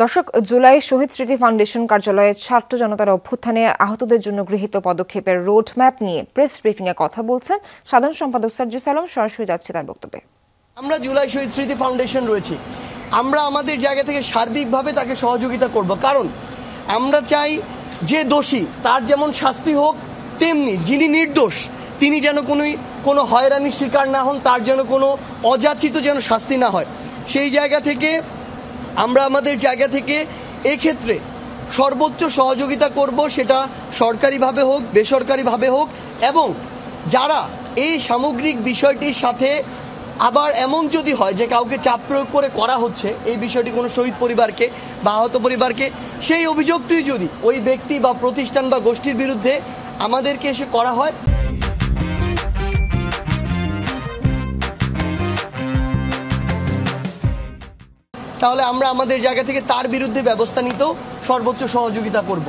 দর্শক, জুলাই শহীদ স্মৃতি ফাউন্ডেশন কার্যালয়ে ছাত্র জনতার অভ্যুত্থানে আহতদের জন্য গৃহীত পদক্ষেপের রোডম্যাপ নিয়ে প্রেস ব্রিফিংয়ে কথা বলছেন সাধারণ সম্পাদক সাজ্জু সালাম। সরাসরি যাচ্ছে তার বক্তব্যে। আমরা জুলাই শহীদ স্মৃতি ফাউন্ডেশন রয়েছি, আমরা আমাদের জায়গা থেকে সার্বিকভাবে তাকে সহযোগিতা করব, কারণ আমরা চাই যে দোষী তার যেমন শাস্তি হোক, তেমনি যিনি নির্দোষ তিনি যেন কোনো হয়রানির শিকার না হন, তার যেন কোনো অযাচিত যেন শাস্তি না হয়। সেই জায়গা থেকে আমরা আমাদের জায়গা থেকে এক্ষেত্রে সর্বোচ্চ সহযোগিতা করব, সেটা সরকারিভাবে হোক বেসরকারিভাবে হোক। এবং যারা এই সামগ্রিক বিষয়টির সাথে আবার এমন যদি হয় যে কাউকে চাপ প্রয়োগ করে করা হচ্ছে এই বিষয়টি কোনো শহীদ পরিবারকে বা আহত পরিবারকে, সেই অভিযোগটি যদি ওই ব্যক্তি বা প্রতিষ্ঠান বা গোষ্ঠীর বিরুদ্ধে আমাদেরকে এসে করা হয়, তাহলে আমরা আমাদের জায়গা থেকে তার বিরুদ্ধে ব্যবস্থা নিতেও সর্বোচ্চ সহযোগিতা করব।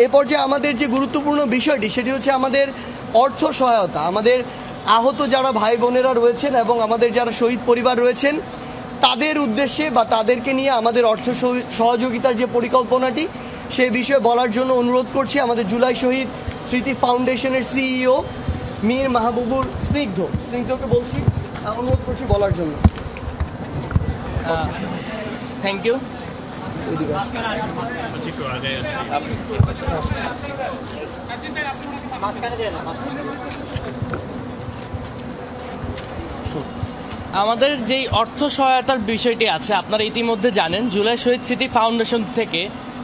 এ পর্যায়ে আমাদের যে গুরুত্বপূর্ণ বিষয়টি সেটি হচ্ছে আমাদের অর্থ সহায়তা। আমাদের আহত যারা ভাই বোনেরা রয়েছেন এবং আমাদের যারা শহীদ পরিবার রয়েছেন তাদের উদ্দেশ্যে বা তাদেরকে নিয়ে আমাদের অর্থ সহযোগিতার যে পরিকল্পনাটি সেই বিষয়ে বলার জন্য অনুরোধ করছি আমাদের জুলাই শহীদ স্মৃতি ফাউন্ডেশনের সিইও মীর মাহবুবুর স্নিগ্ধকে বলছি, অনুরোধ করছি বলার জন্য। Thank you. আমাদের যেই অর্থ সহায়তার বিষয়টি আছে আপনারা ইতিমধ্যে জানেন, জুলাই শহীদ স্মৃতি ফাউন্ডেশন থেকে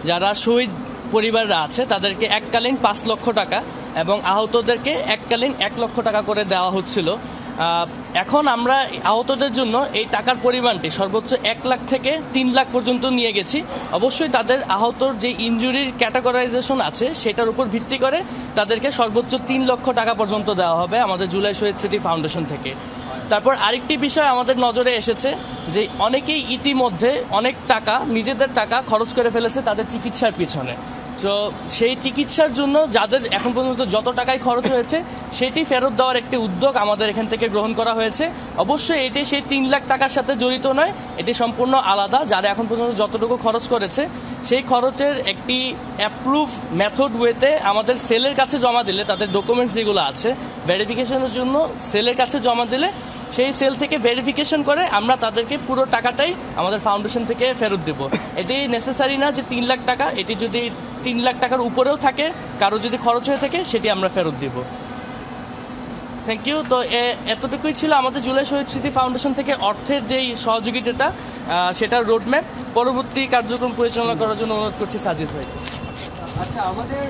যারা শহীদ পরিবাররা আছে তাদেরকে এককালীন 5 লক্ষ টাকা এবং আহতদেরকে এককালীন 1 লক্ষ টাকা করে দেওয়া হচ্ছিল। এখন আমরা আহতদের জন্য এই টাকার পরিমাণটি সর্বোচ্চ 1 লাখ থেকে 3 লাখ পর্যন্ত নিয়ে গেছি। অবশ্যই তাদের আহতর যে ইনজুরির ক্যাটাগরাইজেশন আছে সেটার উপর ভিত্তি করে তাদেরকে সর্বোচ্চ 3 লক্ষ টাকা পর্যন্ত দেওয়া হবে আমাদের জুলাই শহীদ স্মৃতি ফাউন্ডেশন থেকে। তারপর আরেকটি বিষয় আমাদের নজরে এসেছে যে অনেকেই ইতিমধ্যে অনেক টাকা নিজেদের টাকা খরচ করে ফেলেছে তাদের চিকিৎসার পিছনে। তো সেই চিকিৎসার জন্য যাদের এখন পর্যন্ত যত টাকায় খরচ হয়েছে সেটি ফেরত দেওয়ার একটি উদ্যোগ আমাদের এখান থেকে গ্রহণ করা হয়েছে। অবশ্যই এটি সেই 3 লাখ টাকার সাথে জড়িত নয়, এটি সম্পূর্ণ আলাদা। যারা এখন পর্যন্ত যতটুকু খরচ করেছে সেই খরচের একটি অ্যাপ্রুভ মেথড ওয়েতে আমাদের সেলের কাছে জমা দিলে, তাদের ডকুমেন্টস যেগুলো আছে ভেরিফিকেশনের জন্য সেলের কাছে জমা দিলে সেই সেল থেকে ভেরিফিকেশন করে আমরা তাদেরকে পুরো টাকাটাই আমাদের ফাউন্ডেশন থেকে ফেরত দেব। এটি নেসেসারি না যে 3 লাখ টাকা, এটি যদি 3 লাখ টাকার উপরেও থাকে কারো যদি খরচ হয়ে থাকে সেটি আমরা ফেরত দিব। Thank you. তো এতটুকুই ছিল আমাদের জুলাই শহীদ স্মৃতি ফাউন্ডেশন থেকে অর্থের যেই সহযোগিতাটা সেটার রোডম্যাপ। পরবর্তী কার্যক্রম পরিচালনা করার জন্য অনুরোধ করছি সাজিদ ভাই। আচ্ছা, আমাদের